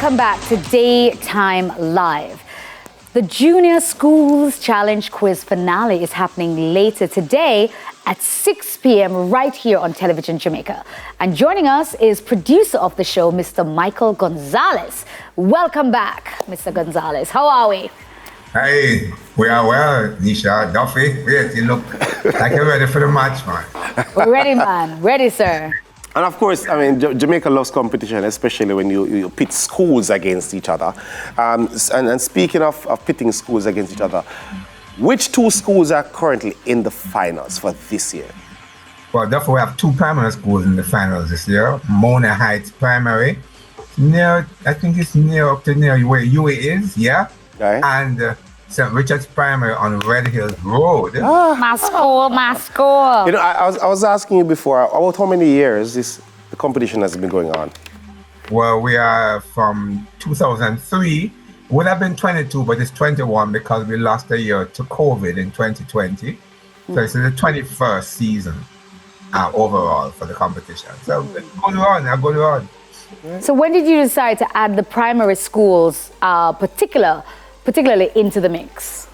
Welcome back to Daytime Live. The Junior Schools Challenge Quiz finale is happening later today at 6 p.m. right here on Television Jamaica. And joining us is producer of the show, Mr. Michael Gonzales. Welcome back, Mr. Gonzales. How are we? Hey, we are well, Nisha, Duffy. Wait, you look like you're ready for the match, man. We're ready, man. Ready, sir. And of course, I mean, Jamaica loves competition, especially when you pit schools against each other. And speaking of pitting schools against each other, which two schools are currently in the finals for this year? Well, therefore, we have two primary schools in the finals this year. Mona Heights Primary, I think it's up to near where UA is, yeah? Okay. And St. Richard's Primary on Red Hills Road. My school. You know, I was asking you before, about how many years the competition has been going on? Well, we are from 2003. Would have been 22, but it's 21 because we lost a year to COVID in 2020. So it's the 21st season overall for the competition. So good run. So when did you decide to add the primary schools particularly into the mix?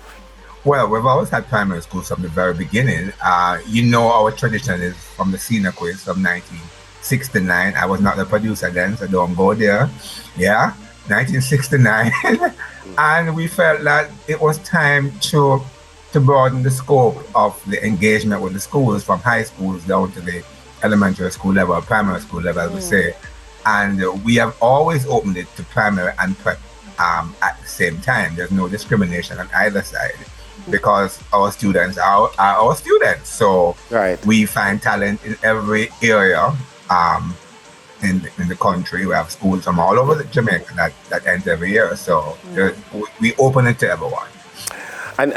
Well, we've always had primary schools from the very beginning. Our tradition is from the senior quiz from 1969. I was not the producer then, so don't go there. Yeah, 1969. And we felt that it was time to broaden the scope of the engagement with the schools from high schools down to the elementary school level, primary school level, as we say. And we have always opened it to primary and prep at the same time. There's no discrimination on either side because our students are our students. So we find talent in every area in the country. We have schools from all over Jamaica that enter every year. So we open it to everyone. And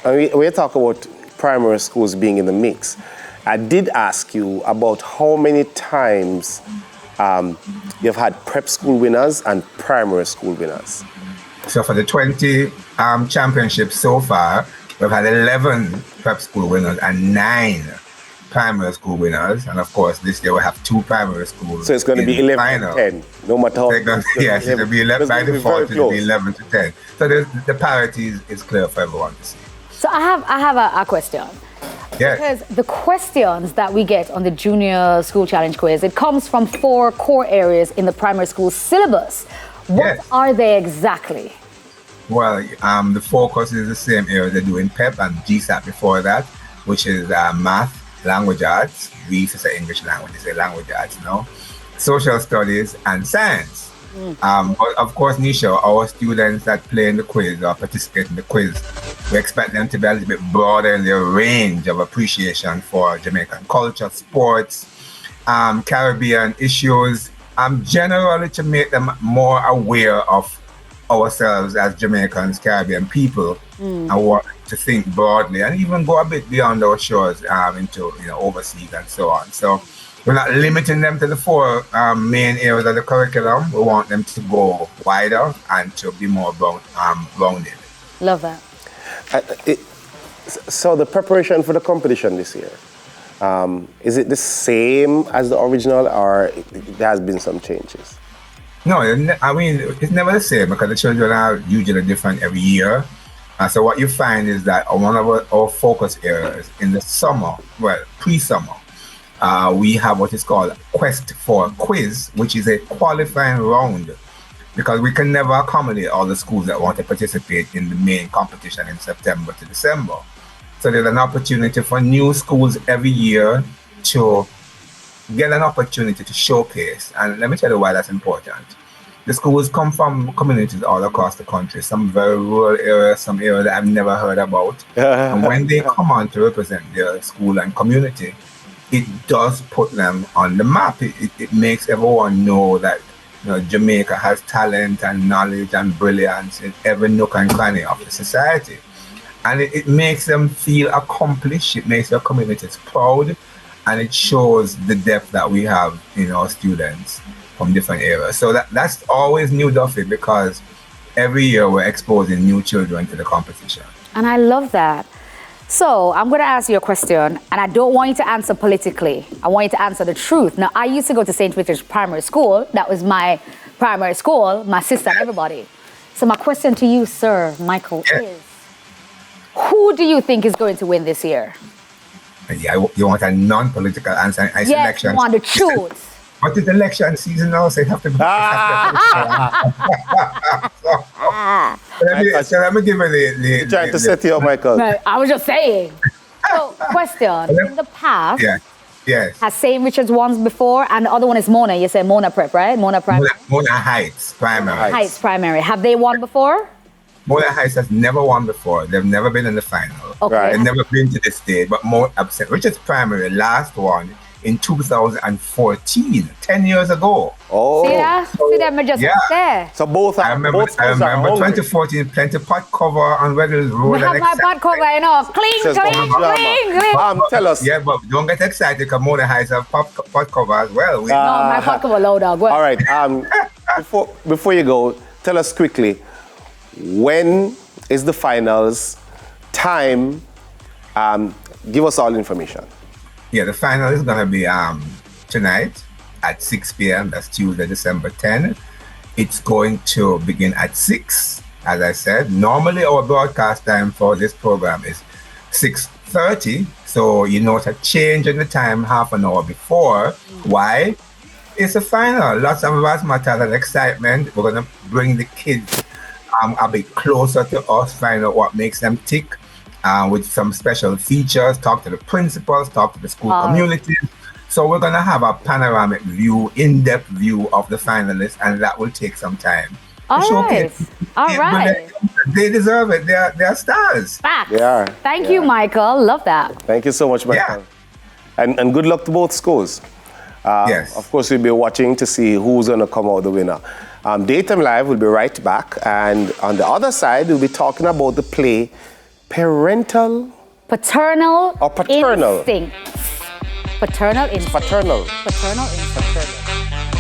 we talk about primary schools being in the mix. I did ask you about how many times you've had prep school winners and primary school winners. So for the 20 championships so far, we've had 11 prep school winners and 9 primary school winners. And of course, this year we have 2 primary schools. So it's going to be 11 to 10, no matter how. Yes, it'll be 11 by default, it'll be 11 to 10. So the parity is clear for everyone to see. So I have a question. Yes. Because the questions that we get on the Junior School Challenge Quiz, it comes from 4 core areas in the primary school syllabus. What are they exactly? Well, the focus is the same area they do in PEP and GSAT before that, which is math, language arts. We used to say English language, they say language arts, social studies and science. But of course, Nisha, our students that play in the quiz or participate in the quiz, we expect them to be a little bit broader in their range of appreciation for Jamaican culture, sports, Caribbean issues, generally to make them more aware of ourselves as Jamaicans, Caribbean people, and want to think broadly and even go a bit beyond our shores into overseas and so on. So we're not limiting them to the 4 main areas of the curriculum. We want them to go wider and to be more rounded. Love that. So the preparation for the competition this year, is it the same as the original or there has been some changes? No, I mean, it's never the same because the children are usually different every year. So what you find is that one of our focus areas in the summer, pre-summer, we have what is called Quest for Quiz, which is a qualifying round because we can never accommodate all the schools that want to participate in the main competition in September to December. So there's an opportunity for new schools every year to get an opportunity to showcase. And let me tell you why that's important. The schools come from communities all across the country, some very rural areas, some areas that I've never heard about. And when they come on to represent their school and community, it does put them on the map. It makes everyone know that Jamaica has talent and knowledge and brilliance in every nook and cranny of the society. And it makes them feel accomplished. It makes their communities proud. And it shows the depth that we have in our students from different areas. So that's always new, Duffy, because every year we're exposing new children to the competition. And I love that. So I'm going to ask you a question, and I don't want you to answer politically. I want you to answer the truth. Now, I used to go to St. Richard's Primary School. That was my primary school, my sister and everybody. So my question to you, Sir Michael, is who do you think is going to win this year? Yeah, you want a non-political answer? It's Yes, election. you want to choose. But it's election season now, so you have to. So let me give you the Trying to set you up, Michael. No, I was just saying. So, question. In the past, Yes. has St. Richard's won before, and the other one is Mona. You say Mona Prep, right? Mona Primary. Mona Heights Primary. Heights Primary. Have they won before? Mona Heights has never won before. They've never been in the final. Okay. Right. They've never been to this stage. But St. Richard's Primary last one in 2014, 10 years ago. Oh. See that? See that? Me just there. So both are. I remember both schools are hungry. 2014, plenty pot cover on Weddell's Road. We have my pot cover, you know. Clean, Says clean, Mama clean, Drama. clean. Tell us. Yeah, but don't get excited because Mona Heights have pot cover as well. No, my pot cover low, dog. Well, All right. Before you go, tell us quickly, when is the finals? Time? Give us all information. Yeah, the final is going to be tonight at 6 p.m. That's Tuesday, December 10th. It's going to begin at 6, as I said. Normally, our broadcast time for this program is 6:30. So, you note a change in the time half an hour before. Why? It's a final. Lots of razzmatazz and excitement. We're going to bring the kids a bit closer to us, find out what makes them tick. With some special features, talk to the principals, talk to the school community. So we're going to have a panoramic view, in-depth view of the finalists, and that will take some time. all right. All right. They deserve it. They are stars. Facts. They are. Thank you, Michael. Love that. Thank you so much, Michael. And good luck to both schools. Yes. Of course, we'll be watching to see who's going to come out the winner. Daytime Live will be right back. And on the other side, we'll be talking about the play Paternal Paternal Instincts. Paternal Instincts. Paternal. Paternal Instincts.